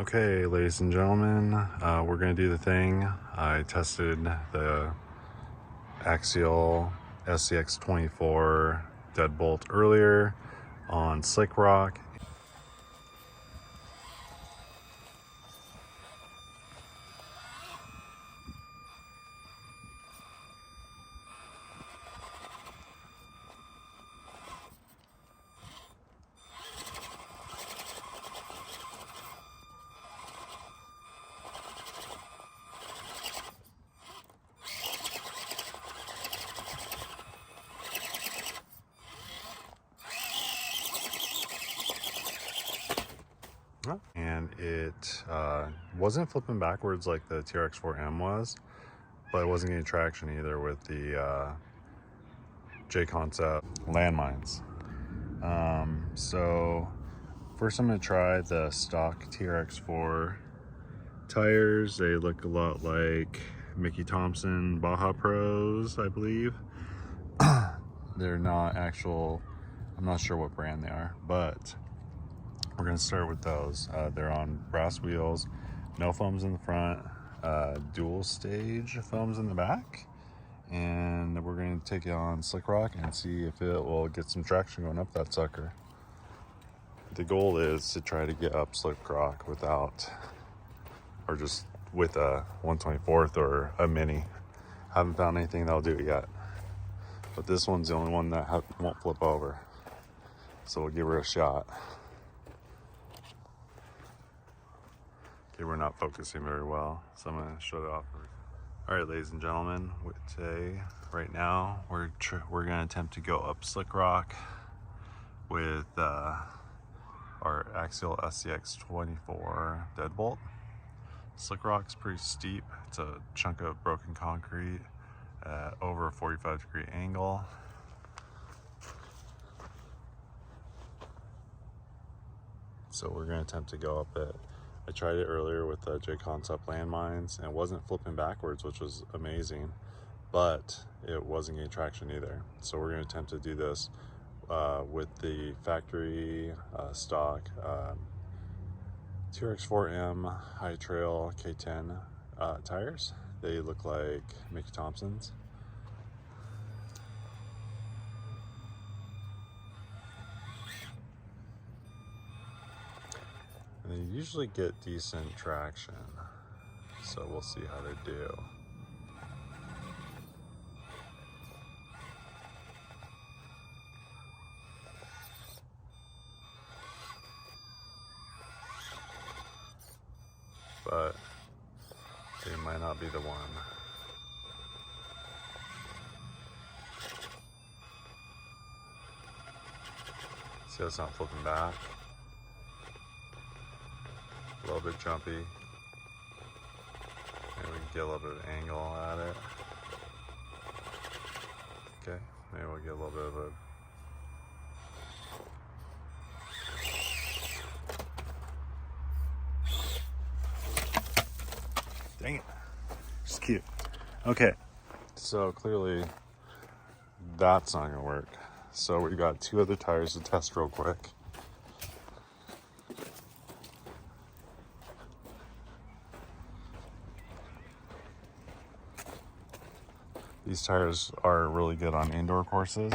Okay, ladies and gentlemen, we're going to do the thing. I tested the Axial SCX24 Deadbolt earlier on slick rock. And it wasn't flipping backwards like the TRX4M was, but it wasn't getting traction either with the JConcepts Landmines. So first I'm going to try the stock TRX4 tires. They look a lot like Mickey Thompson Baja Pros, I believe. They're not actual, I'm not sure what brand they are, but we're going to start with those. They're on brass wheels, no foams in the front, dual stage foams in the back, and we're going to take it on slick rock and see if it will get some traction going up that sucker. The goal is to try to get up slick rock without, or just with a 1/24 or a mini. Haven't found anything that'll do it yet, but this one's the only one that won't flip over, so we'll give her a shot. Okay, we're not focusing very well, so I'm going to shut it off. All right, ladies and gentlemen, today, right now, we're going to attempt to go up slick rock with our Axial SCX24 Deadbolt. Slick rock's pretty steep. It's a chunk of broken concrete at over a 45-degree angle. So we're going to attempt to go up it. I tried it earlier with the JConcepts Landmines, and it wasn't flipping backwards, which was amazing, but it wasn't getting traction either. So we're going to attempt to do this with the factory stock TRX4M High Trail K10 tires. They look like Mickey Thompson's. They usually get decent traction, so we'll see how they do. But they might not be the one. See how it's not flipping back? A little bit jumpy. Maybe we can get a little bit of angle at it. Okay, maybe we'll get a little bit of a... Dang it. Just cute. Okay, so clearly that's not gonna work. So we got two other tires to test real quick. These tires are really good on indoor courses.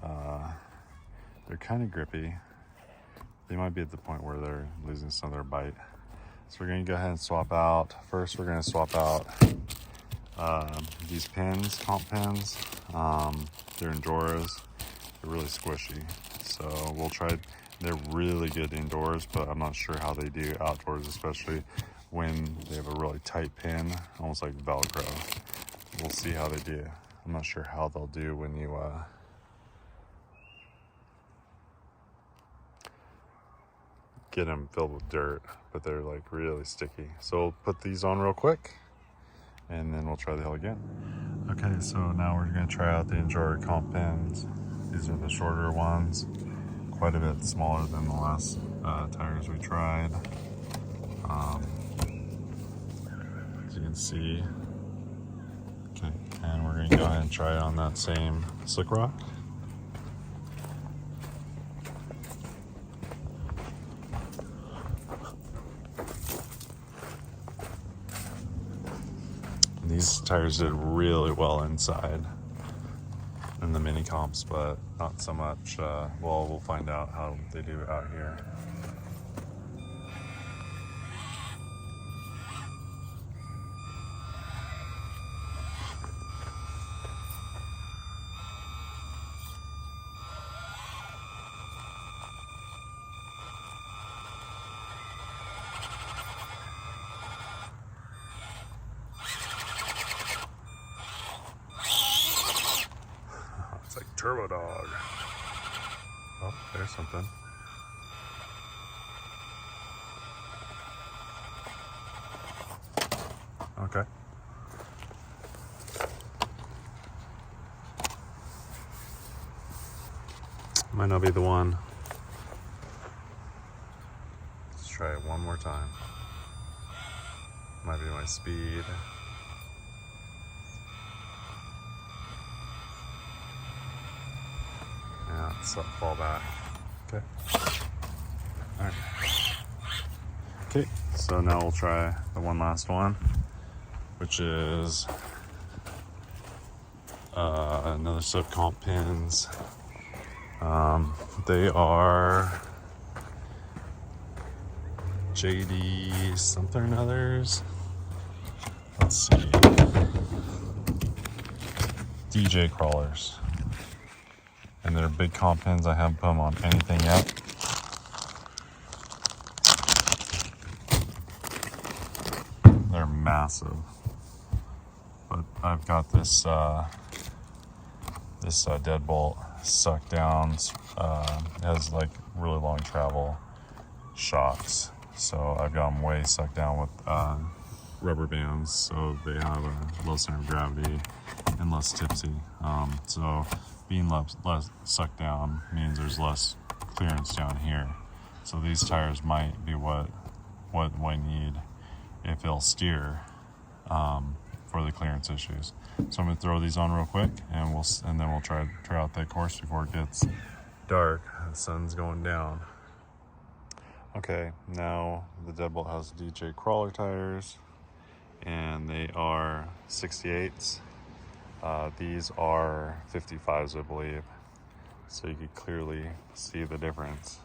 They're kind of grippy. They might be at the point where they're losing some of their bite. So we're going to go ahead and swap out. First, we're going to swap out these pins, comp pins. They're Injoras. They're really squishy. So we'll try. They're really good indoors, but I'm not sure how they do outdoors, especially when they have a really tight pin, almost like Velcro. We'll see how they do. I'm not sure how they'll do when you get them filled with dirt, but they're like really sticky. So we'll put these on real quick and then we'll try the hill again. Okay, so now we're gonna try out the Injora comp pins. These are the shorter ones, quite a bit smaller than the last tires we tried. As you can see. Okay, and we're going to go ahead and try it on that same slick rock. these tires did really well inside in the mini comps, but not so much. Well, we'll find out how they do out here. It's like Turbo Dog. Oh, there's something. Okay. Might not be the one. Let's try it one more time. Might be my speed. Yeah, it's fall back. Okay. All right. Okay, so now we'll try the one last one, which is another sub-comp pins. They are JD something or others. Let's see. DJCrawlers. And they're big comp pins. I haven't put them on anything yet. They're massive. But I've got this deadbolt suck downs. It has like really long travel shocks. So I've got them way sucked down with rubber bands, so they have a low center of gravity and less tipsy. So being less sucked down means there's less clearance down here. So these tires might be what we need if they'll steer for the clearance issues. So I'm gonna throw these on real quick, and then we'll try out that course before it gets dark. The sun's going down. Okay, now the Deadbolt has DJCrawler tires, and they are 68s. These are 55s, I believe. So you can clearly see the difference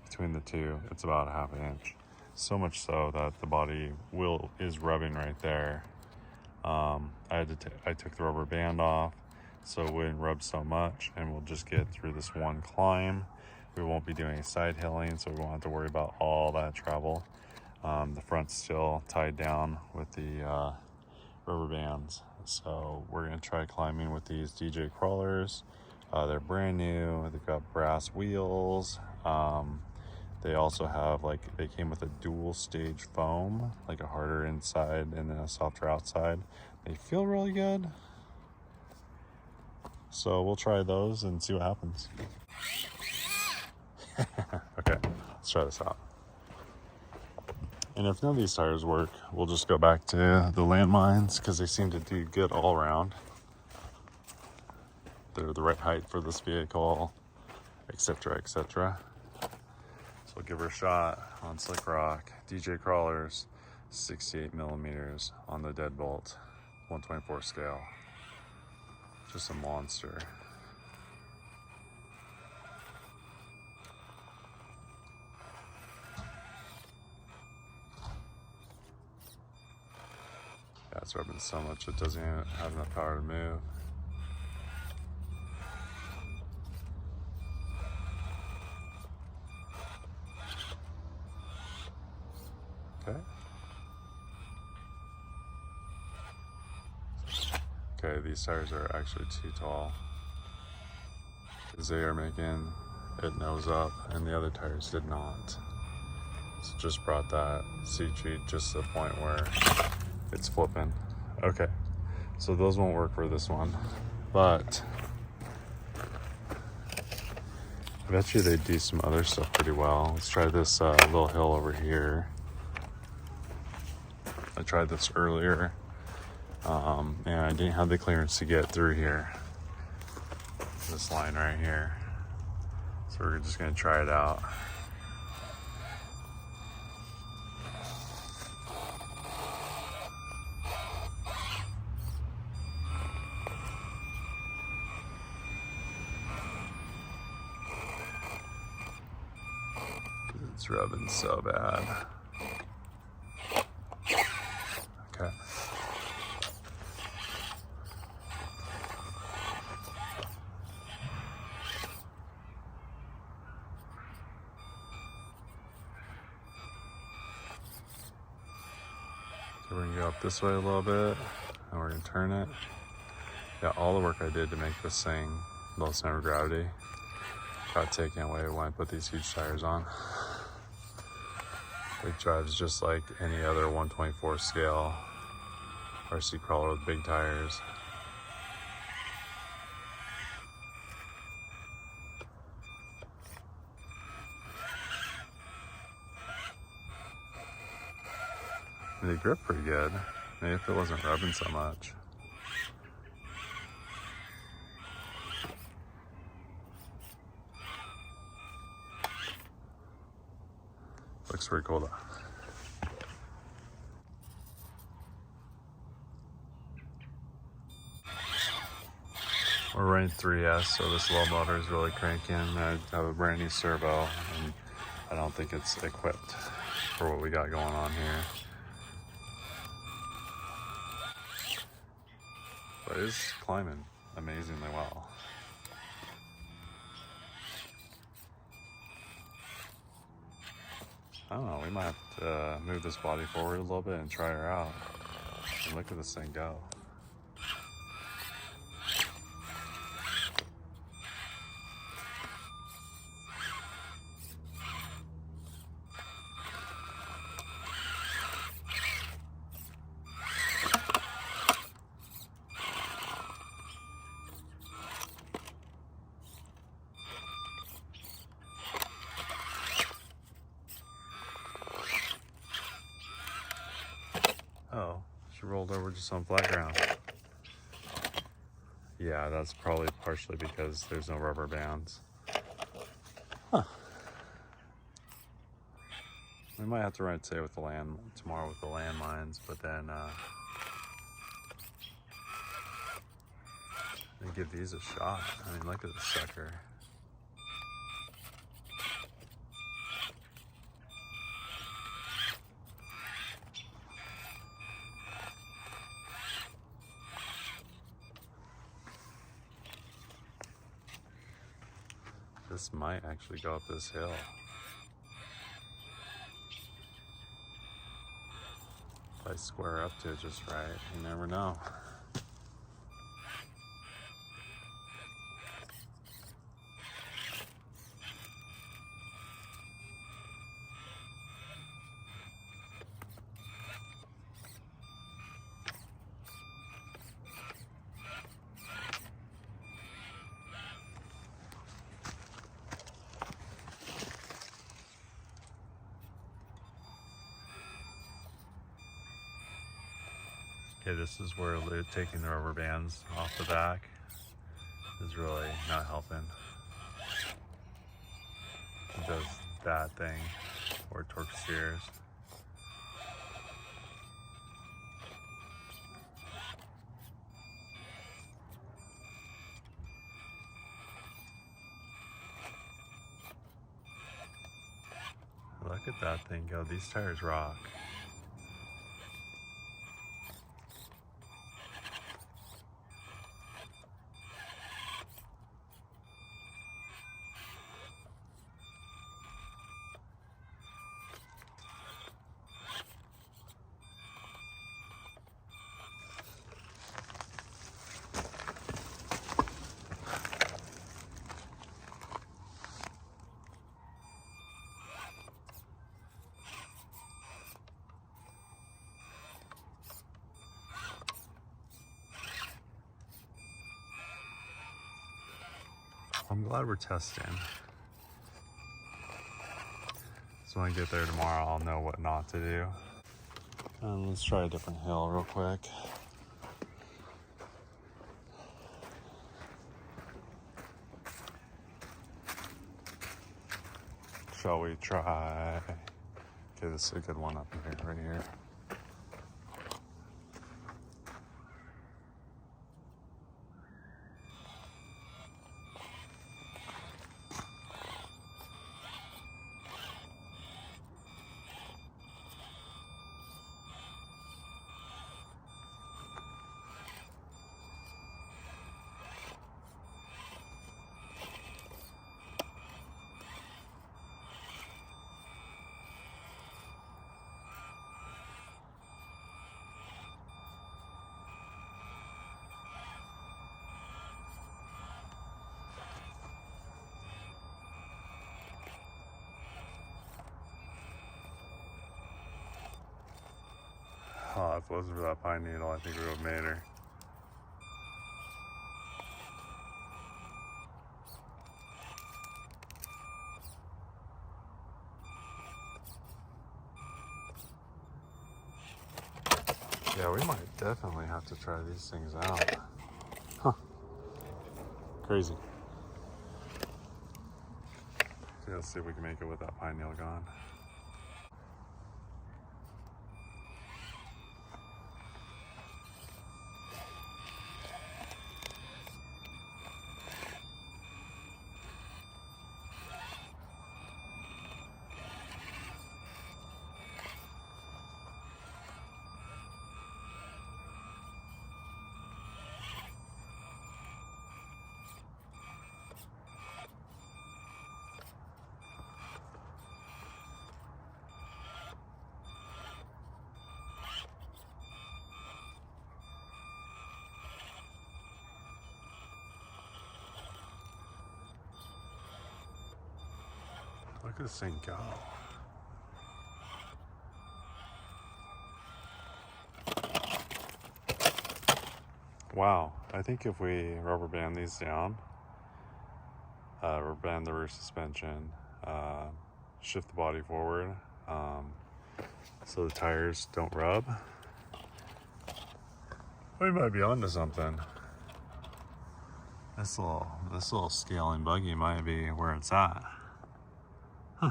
between the two. It's about a half an inch. So much so that the body wheel is rubbing right there. I took the rubber band off so it wouldn't rub so much, and we'll just get through this one climb. We won't be doing side hilling, so we won't have to worry about all that travel. The front's still tied down with the rubber bands. So we're gonna try climbing with these DJCrawlers. They're brand new. They've got brass wheels. They also have they came with a dual stage foam, like a harder inside and then a softer outside. They feel really good. So we'll try those and see what happens. Okay, let's try this out. And if none of these tires work, we'll just go back to the Landmines because they seem to do good all around. They're the right height for this vehicle, etc., etc. So we'll give her a shot on Slick Rock. DJCrawlers, 68 millimeters on the Deadbolt, 124 scale. Just a monster. Yeah, it's rubbing so much it doesn't even have enough power to move. Okay. Okay, these tires are actually too tall, because they are making it nose up and the other tires did not. So just brought that seat sheet just to the point where it's flipping. Okay, so those won't work for this one, but I bet you they do some other stuff pretty well. Let's try this little hill over here. I tried this earlier, and I didn't have the clearance to get through here. This line right here. So we're just gonna try it out. It's rubbing so bad. Okay. So we're gonna go up this way a little bit, and we're gonna turn it. Yeah, all the work I did to make this thing low center of gravity got taken away when I put these huge tires on. It drives just like any other 124 scale RC crawler with big tires. They grip pretty good. Maybe if it wasn't rubbing so much. Looks pretty cool though. We're running 3S, so this low motor is really cranking. I have a brand new servo, and I don't think it's equipped for what we got going on here. But it's climbing amazingly well. I don't know, we might have to move this body forward a little bit and try her out. And look at this thing go. Oh, she rolled over just on flat ground. Yeah, that's probably partially because there's no rubber bands. Huh. We might have to run it today with the tomorrow with the landmines, but then give these a shot. I mean, look at this sucker. This might actually go up this hill. If I square up to it just right, you never know. Okay, this is where taking the rubber bands off the back is really not helping. It does that thing where it torque steers. Look at that thing go. These tires rock. I'm glad we're testing. So when I get there tomorrow, I'll know what not to do. And let's try a different hill real quick. Shall we try? Okay, this is a good one up in here, right here. if it wasn't for that pine needle, I think we would have made her. Yeah, we might definitely have to try these things out. Huh. Crazy. Yeah, let's see if we can make it with that pine needle gone. Look at this thing go. Wow, I think if we rubber band these down, rubber band the rear suspension, shift the body forward so the tires don't rub, we might be onto something. This little scaling buggy might be where it's at. Huh.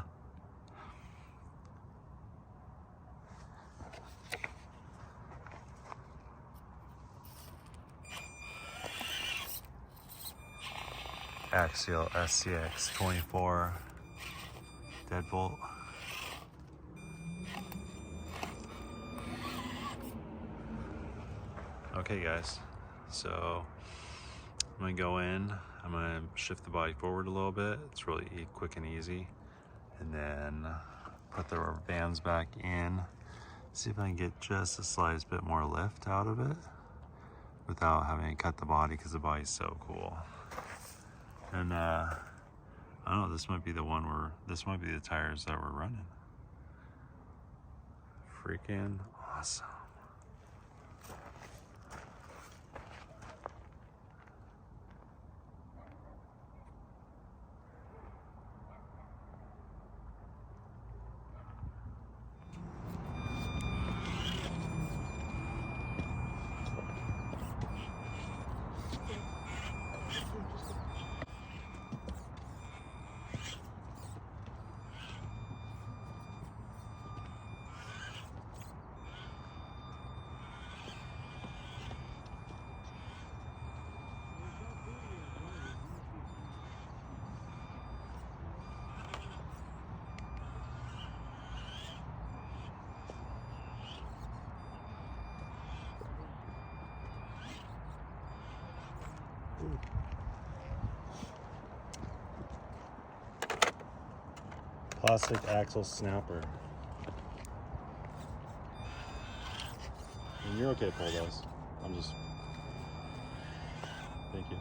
Axial SCX24 Deadbolt. Okay guys, so I'm gonna go in, I'm gonna shift the body forward a little bit. It's really quick and easy. And then put the rubber bands back in. See if I can get just the slightest bit more lift out of it without having to cut the body, because the body's so cool. And I don't know, this might be the one this might be the tires that we're running. Freaking awesome. Plastic axle snapper. And you're okay, Paul does. I'm just. Thank you.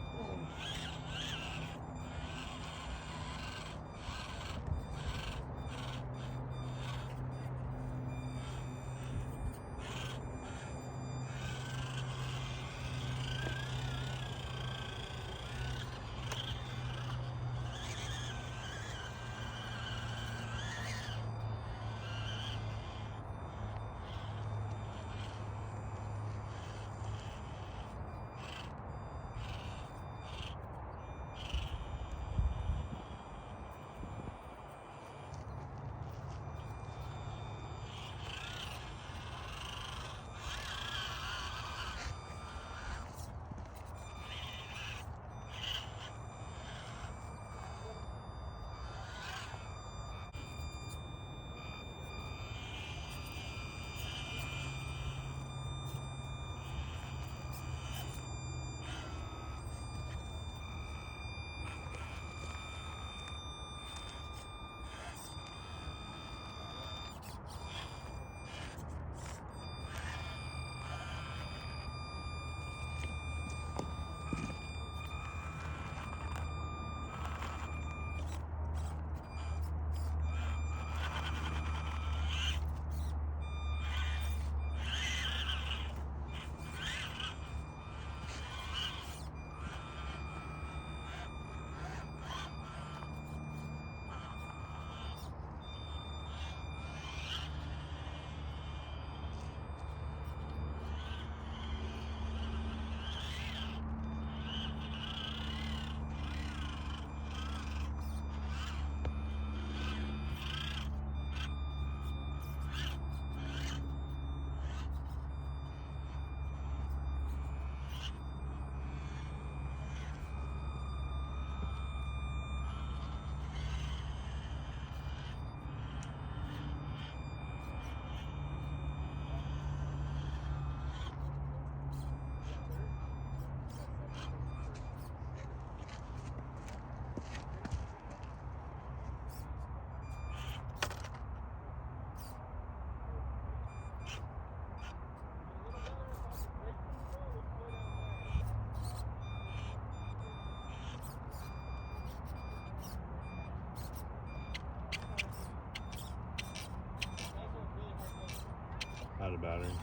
battery.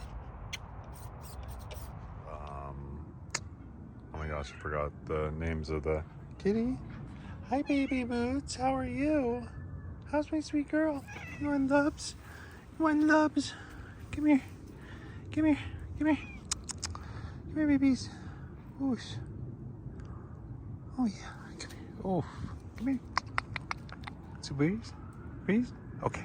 Oh my gosh, I forgot the names of the kitty. Hi, baby boots. How are you? How's my sweet girl? You want loves? You want loves? Come here. Come here. Come here. Come here, babies. Whoosh. Oh yeah. Come here. Oh, come here. Two babies? Babies? Okay.